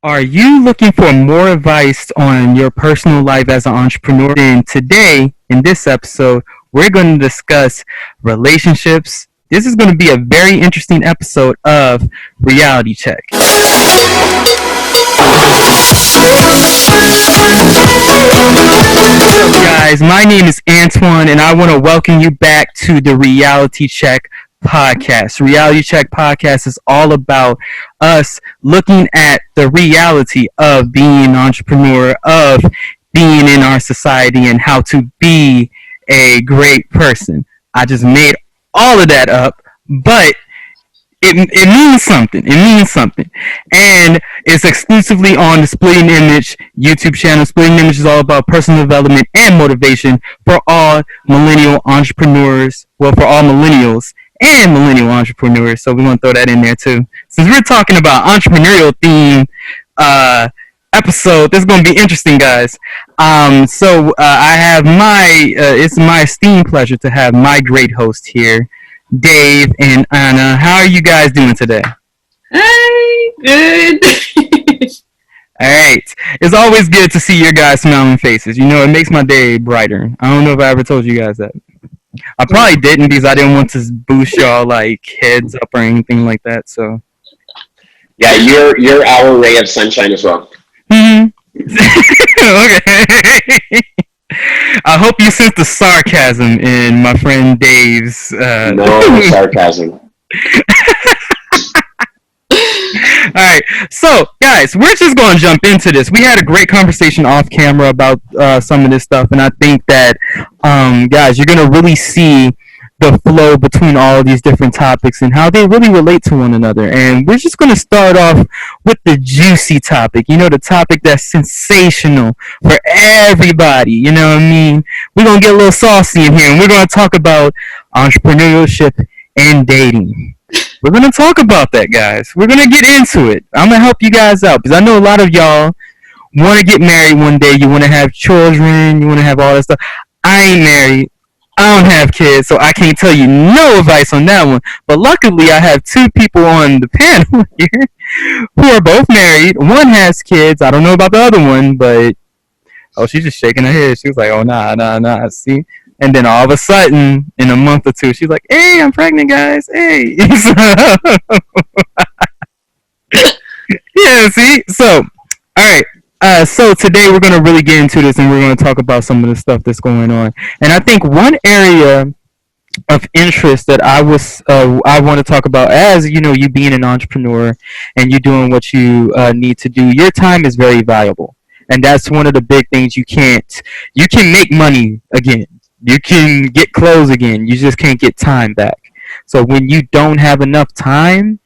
Are you looking for more advice on your personal life as an entrepreneur? Then today, in this episode, we're going to discuss relationships. This is going to be a very interesting episode of Reality Check. Guys, my name is Antoine, and I want to welcome you back to the Reality Check podcast. Reality Check podcast is all about us looking at the reality of being an entrepreneur, of being in our society, and how to be a great person. I just made all of that up, but it means something. It means something. And it's exclusively on the Splitting Image YouTube channel. Splitting Image is all about personal development and motivation for all millennial entrepreneurs. Well, for all millennials and millennial entrepreneurs. So we want to throw that in there too. Since we're talking about entrepreneurial theme episode, this is going to be interesting, guys. I have it's my esteemed pleasure to have my great host here, Dave and Anna. How are you guys doing today? Hi, good. All right. It's always good to see your guys' smiling faces. You know, it makes my day brighter. I don't know if I ever told you guys that. I probably didn't because I didn't want to boost y'all like heads up or anything like that. So yeah, you're our ray of sunshine as well. Okay. I hope you sense the sarcasm in my friend Dave's. No sarcasm. All right, so guys, we're just going to jump into this. We had a great conversation off camera about some of this stuff, and I think that, guys, you're going to really see the flow between all of these different topics and how they really relate to one another. And we're just going to start off with the juicy topic, you know, the topic that's sensational for everybody, you know what I mean? We're going to get a little saucy in here, and we're going to talk about entrepreneurship and dating. We're going to talk about that, guys. We're going to get into it. I'm going to help you guys out because I know a lot of y'all want to get married one day. You want to have children. You want to have all that stuff. I ain't married. I don't have kids, so I can't tell you no advice on that one. But luckily, I have two people on the panel here who are both married. One has kids. I don't know about the other one, but she's just shaking her head. She was like, oh, nah. See? And then all of a sudden, in a month or two, she's like, hey, I'm pregnant, guys. Hey. Yeah, see? So, all right. So today we're going to really get into this, and we're going to talk about some of the stuff that's going on. And I think one area of interest that I want to talk about, as you know, you being an entrepreneur and you doing what you need to do, your time is very valuable. And that's one of the big things. You can make money again. You can get clothes again. You just can't get time back. So when you don't have enough time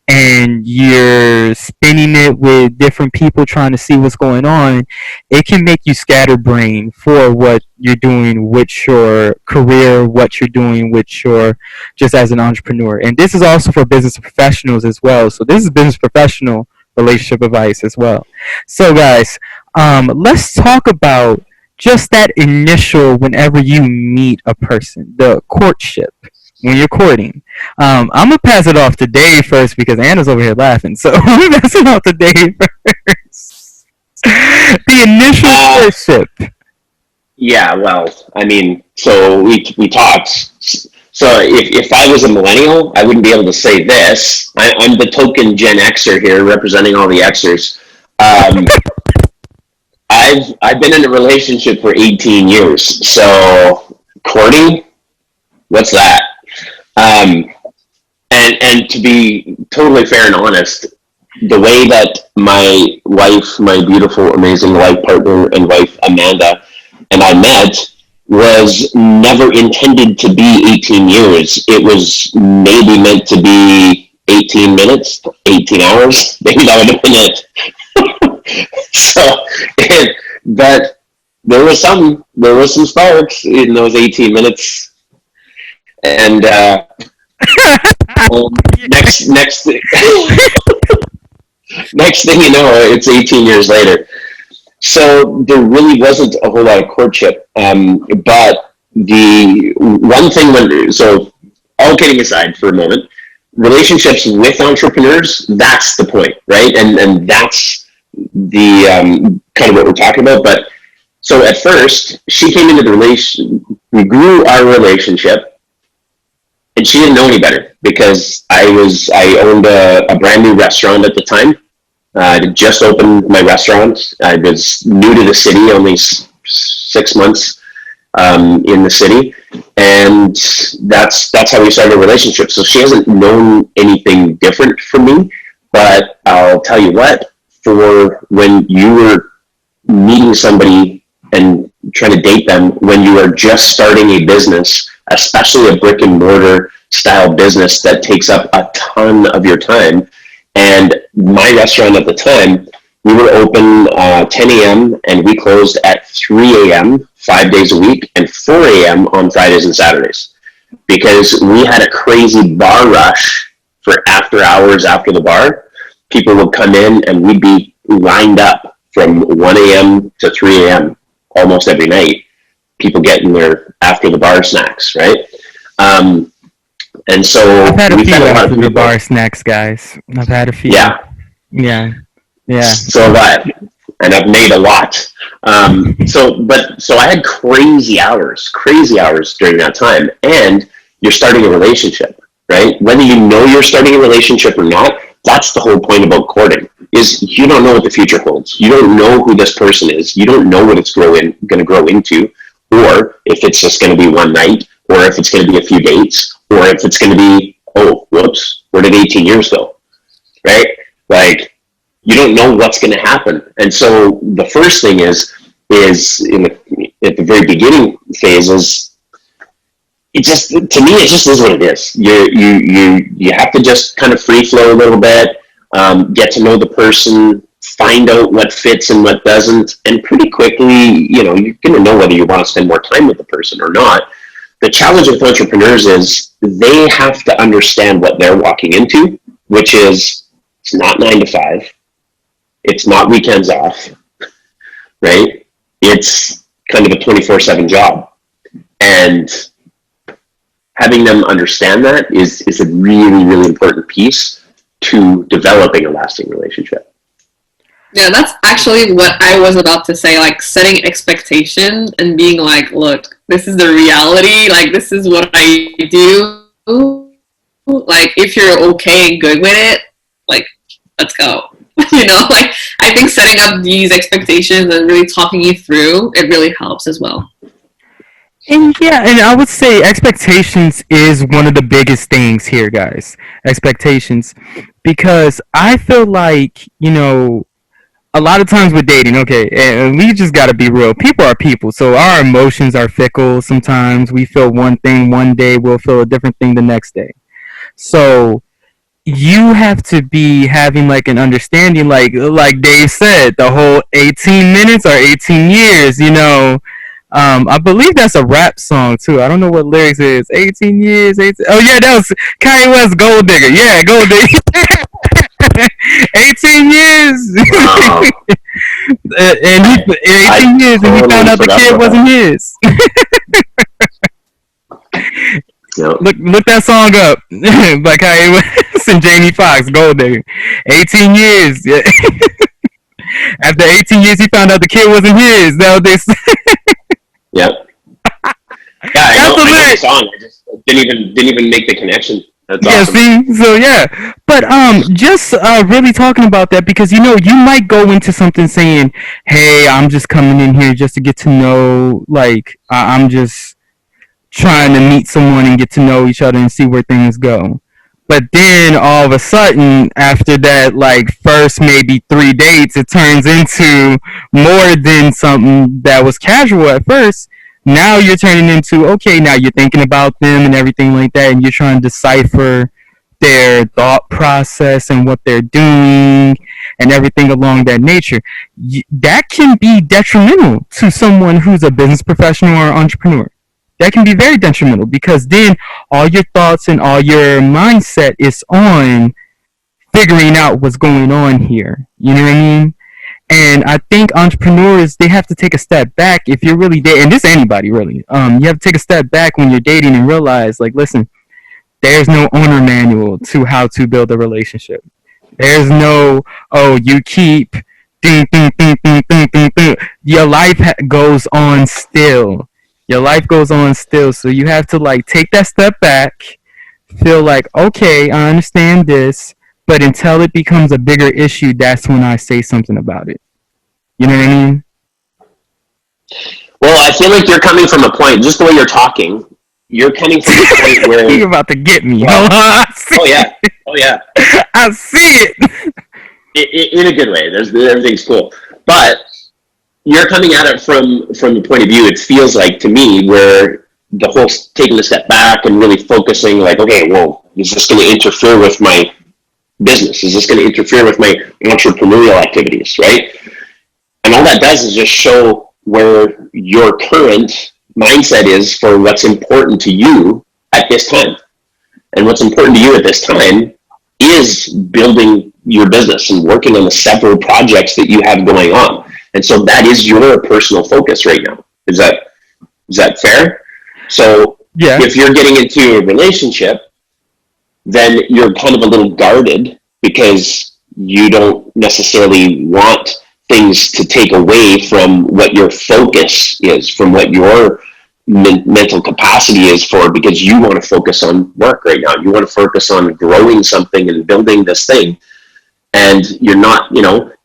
and you're spending it with different people trying to see what's going on, it can make you scatterbrained for what you're doing with your career, what you're doing with your just as an entrepreneur. And this is also for business professionals as well. So this is business professional relationship advice as well. So guys, let's talk about just that initial, whenever you meet a person, the courtship, when you're courting. I'm going to pass it off to Dave first because Anna's over here laughing. So I'm going to pass it off to Dave first. The initial courtship. Yeah, well, I mean, so we talked. So if I was a millennial, I wouldn't be able to say this. I'm the token Gen Xer here, representing all the Xers. I've been in a relationship for 18 years, so courting, what's that? And to be totally fair and honest, the way that my wife, my beautiful, amazing life partner and wife, Amanda, and I met was never intended to be 18 years. It was maybe meant to be 18 minutes, 18 hours. Maybe that would have been it. But there was some sparks in those 18 minutes, and next next thing you know, it's 18 years later. So there really wasn't a whole lot of courtship. But the one thing so all kidding aside for a moment, relationships with entrepreneurs, that's the point, right? And that's kind of what we're talking about. But so at first, she came into the relation. We grew our relationship, and she didn't know any better because I owned a brand new restaurant at the time. I had just opened my restaurant. I was new to the city, only 6 months in the city, and that's how we started a relationship. So she hasn't known anything different from me, but I'll tell you what, for when you were meeting somebody and trying to date them when you are just starting a business, especially a brick and mortar style business that takes up a ton of your time. And my restaurant at the time, we were open 10 a.m. and we closed at 3 a.m. 5 days a week and 4 a.m. on Fridays and Saturdays, because we had a crazy bar rush for after hours after the bar. People would come in and we'd be lined up from 1 a.m. to 3 a.m. almost every night. People getting their after the bar snacks, right? And so I've had a few after the bar snacks, guys. I've had a few. Yeah. So have I, and I've made a lot. So I had crazy hours during that time. And you're starting a relationship, right? Whether you know you're starting a relationship or not, that's the whole point about courting, is you don't know what the future holds. You don't know who this person is. You don't know what it's going to grow into, or if it's just going to be one night, or if it's going to be a few dates, or if it's going to be, oh, whoops, where did 18 years go, right? Like, you don't know what's going to happen. And so the first thing is at the very beginning phases, it just, to me, it just is what it is. You have to just kind of free flow a little bit, get to know the person, find out what fits and what doesn't, and pretty quickly, you're going to know whether you want to spend more time with the person or not. The challenge with entrepreneurs is they have to understand what they're walking into, which is, it's not 9 to 5. It's not weekends off, right? It's kind of a 24/7 job. And having them understand that is a really, really important piece to developing a lasting relationship. Yeah, that's actually what I was about to say, like setting expectations and being like, look, this is the reality, like this is what I do. Like if you're okay and good with it, like let's go. Like I think setting up these expectations and really talking you through, it really helps as well. And I would say expectations is one of the biggest things here, guys. Expectations. Because I feel like, a lot of times with dating, okay, and we just got to be real. People are people, so our emotions are fickle. Sometimes we feel one thing one day, we'll feel a different thing the next day. So you have to be having like an understanding, like Dave said, the whole 18 minutes or 18 years, I believe that's a rap song too. I don't know what lyrics it is. 18 years, 18. Oh yeah, that was Kanye West, Gold Digger. Yeah, Gold Digger. 18 years. Wow. And 18 years, and he found out the kid wasn't his. Yep. Look that song up by Kanye West and Jamie Foxx, Gold Digger. 18 years. Yeah. After 18 years, he found out the kid wasn't his. That was they said. Yep. Yeah, I know the song. I just didn't even make the connection. That's awesome. See, so yeah, but just really talking about that, because you might go into something saying, "Hey, I'm just coming in here just to get to know, like I'm just trying to meet someone and get to know each other and see where things go." But then all of a sudden, after that, like first maybe 3 dates, it turns into more than something that was casual at first. Now you're turning into, okay, now you're thinking about them and everything like that, and you're trying to decipher their thought process and what they're doing and everything along that nature. That can be detrimental to someone who's a business professional or entrepreneur. That can be very detrimental, because then all your thoughts and all your mindset is on figuring out what's going on here. You know what I mean? And I think entrepreneurs, they have to take a step back if you're really dating, and this is anybody really. You have to take a step back when you're dating and realize, like, listen, there's no owner manual to how to build a relationship. There's no, you keep ding, ding, ding, ding, ding, ding, ding. Your life goes on still. Your life goes on still. So you have to like take that step back, feel like, okay, I understand this, but until it becomes a bigger issue, that's when I say something about it. You know what I mean? Well, I feel like you're coming from a point, just the way you're talking, you're coming from a point where... You're about to get me. Well, oh, yeah. It. Oh, yeah. I see it. In a good way. Everything's cool. But you're coming at it from the point of view, it feels like to me, where the whole taking a step back and really focusing like, okay, well, is this going to interfere with my business? Is this going to interfere with my entrepreneurial activities, right? And all that does is just show where your current mindset is for what's important to you at this time. And what's important to you at this time is building your business and working on the several projects that you have going on. And so that is your personal focus right now. Is that fair? So yeah. If you're getting into a relationship, then you're kind of a little guarded because you don't necessarily want things to take away from what your focus is, from what your mental capacity is for, because you want to focus on work right now. You want to focus on growing something and building this thing. And you're not,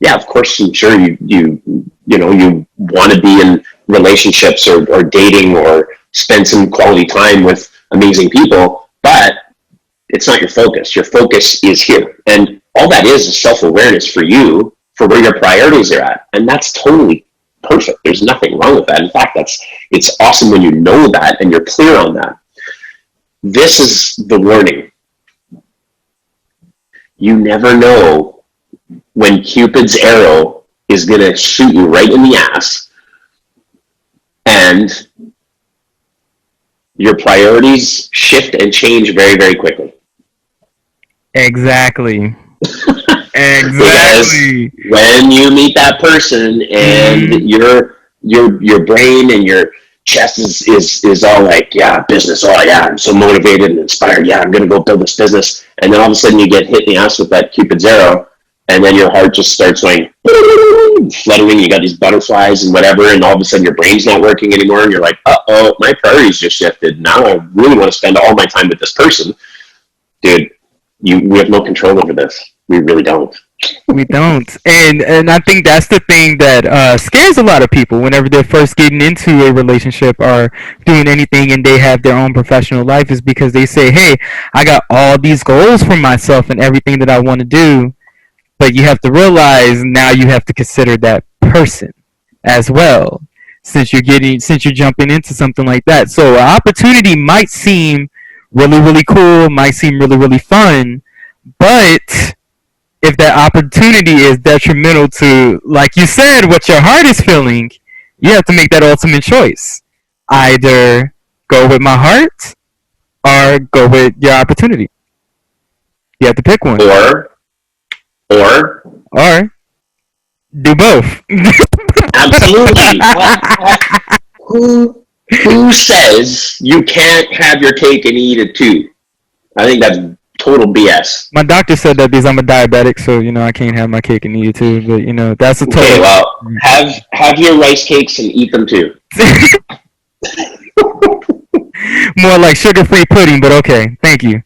yeah, of course, I'm sure you want to be in relationships or dating or spend some quality time with amazing people, but it's not your focus. Your focus is here. And all that is self-awareness for you, for where your priorities are at. And that's totally perfect. There's nothing wrong with that. In fact, it's awesome when you know that and you're clear on that. This is the warning. You never know when Cupid's arrow is going to shoot you right in the ass and your priorities shift and change very, very quickly. Exactly. Exactly. Because when you meet that person and your brain and your chest is all like, yeah, business. Oh yeah, I'm so motivated and inspired. Yeah, I'm gonna go build this business. And then all of a sudden you get hit in the ass with that Cupid's arrow, and then your heart just starts going fluttering. You got these butterflies and whatever, and all of a sudden your brain's not working anymore, and you're like, uh-oh, my priorities just shifted. Now I really want to spend all my time with this person. Dude, we have no control over this. We really don't. We don't. And I think that's the thing that scares a lot of people whenever they're first getting into a relationship or doing anything and they have their own professional life, is because they say, hey, I got all these goals for myself and everything that I want to do. But you have to realize now you have to consider that person as well, since you're jumping into something like that. So an opportunity might seem really, really cool, might seem really, really fun, but if that opportunity is detrimental to, like you said, what your heart is feeling, you have to make that ultimate choice. Either go with my heart or go with your opportunity. You have to pick one. Or do both. Absolutely. Who says you can't have your cake and eat it too? I think that's total BS. My doctor said that because I'm a diabetic, so I can't have my cake and eat it too. But that's a total. Okay, well, have your rice cakes and eat them too. More like sugar-free pudding, but okay. Thank you.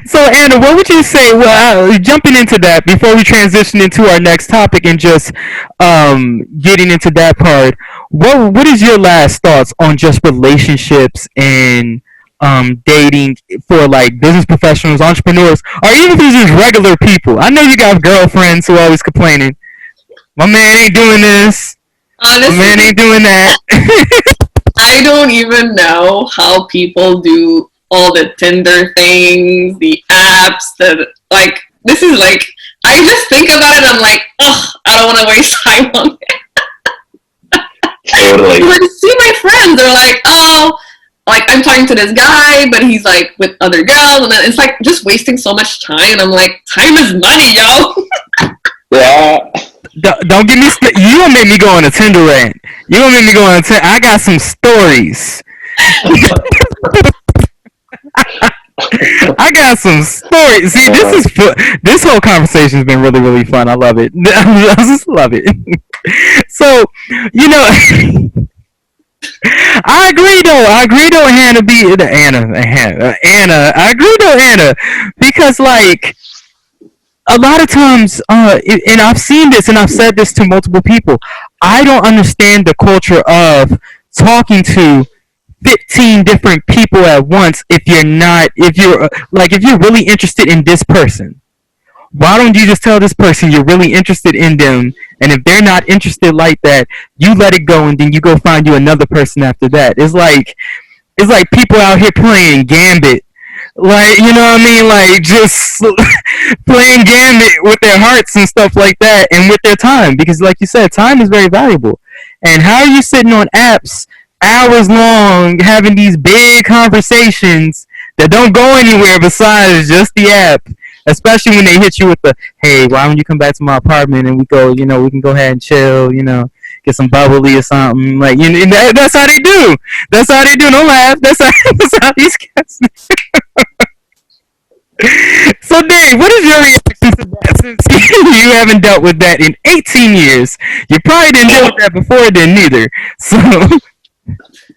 So, Anna, what would you say? Well, jumping into that before we transition into our next topic and just getting into that part, what is your last thoughts on just relationships and dating for like business professionals, entrepreneurs, or even if it's just regular people? I know you got girlfriends who are always complaining, my man ain't doing this. Honestly, my man ain't doing that. I don't even know how people do all the Tinder things, the apps, this is like, I just think about it, I'm like, ugh, I don't want to waste time on it. Totally. Like, see my friends, they're like, oh, like, I'm talking to this guy, but he's like with other girls, and then it's like just wasting so much time, and I'm like, time is money, yo. Yeah. Don't get me you gonna make me go on a Tinder rant. You gonna make me go on a Tinder. I got some stories. I got some stories. See, this whole conversation has been really, really fun. I love it. I just love it. So, you know, I agree though, Hannah. Anna. I agree though, Anna, because like a lot of times, and I've seen this, and I've said this to multiple people. I don't understand the culture of talking to 15 different people at once if you're really interested in this person. Why don't you just tell this person you're really interested in them, and if they're not interested like that, you let it go, and then you go find you another person after that. It's like people out here playing gambit, like, you know what I mean, like just playing gambit with their hearts and stuff like that, and with their time, because like you said, time is very valuable. And how are you sitting on apps hours long having these big conversations that don't go anywhere besides just the app, especially when they hit you with the, hey, why don't you come back to my apartment and we go, we can go ahead and chill, get some bubbly or something, like, that's how they do. That's how they do. Don't laugh. That's how these guys. So Dave, what is your reaction to that, since you haven't dealt with that in 18 years? You probably didn't deal with that before then neither. So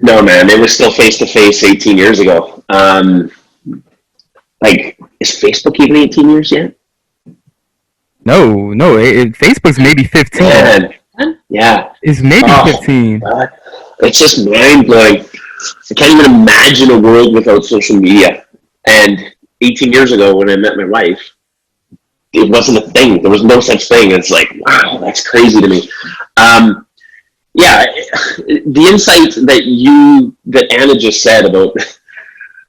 No, man, it was still face to face 18 years ago. Like, is Facebook even 18 years yet? no, Facebook's maybe 15. Man, yeah, It's maybe 15. God. It's just mind blowing. I can't even imagine a world without social media. And 18 years ago, when I met my wife, it wasn't a thing. There was no such thing. It's like, wow, that's crazy to me. Yeah, the insight that Anna just said about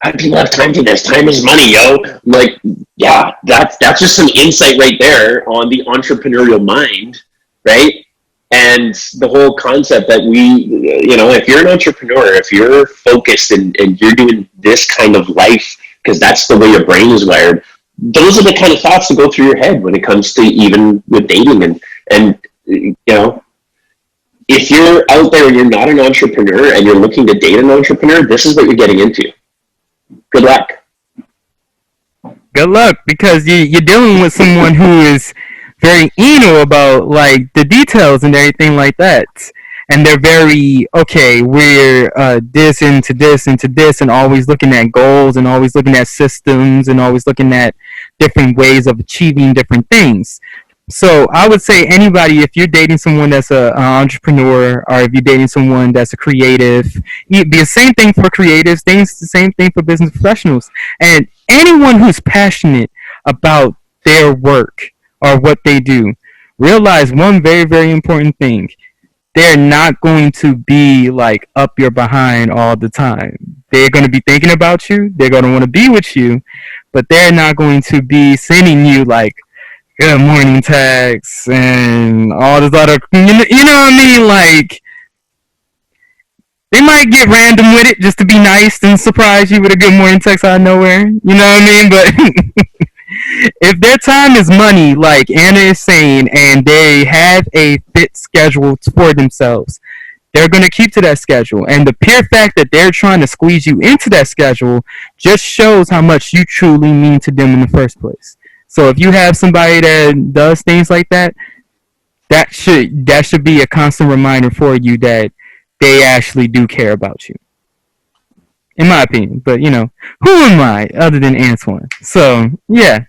how do people have time for this? Time is money, yo. I'm like, yeah, that's just some insight right there on the entrepreneurial mind, right? And the whole concept that if you're an entrepreneur, if you're focused and you're doing this kind of life, because that's the way your brain is wired, those are the kind of thoughts that go through your head when it comes to even with dating. And if you're out there and you're not an entrepreneur and you're looking to date an entrepreneur, this is what you're getting into. Good luck. Good luck, because you're dealing with someone who is very anal about like the details and everything like that, and they're very we're this into this into this, and always looking at goals and always looking at systems and always looking at different ways of achieving different things. So I would say anybody, if you're dating someone that's an entrepreneur, or if you're dating someone that's a creative, the same thing for creatives, the same thing for business professionals, and anyone who's passionate about their work or what they do, realize one very, very important thing. They're not going to be like up your behind all the time. They're going to be thinking about you. They're going to want to be with you, but they're not going to be sending you like good morning texts and all this other, you know what I mean? Like, they might get random with it just to be nice and surprise you with a good morning text out of nowhere. You know what I mean? But if their time is money, like Anna is saying, and they have a fit schedule for themselves, they're going to keep to that schedule. And the pure fact that they're trying to squeeze you into that schedule just shows how much you truly mean to them in the first place. So if you have somebody that does things like that, that should be a constant reminder for you that they actually do care about you. In my opinion. But, who am I other than Antoine? So, yeah.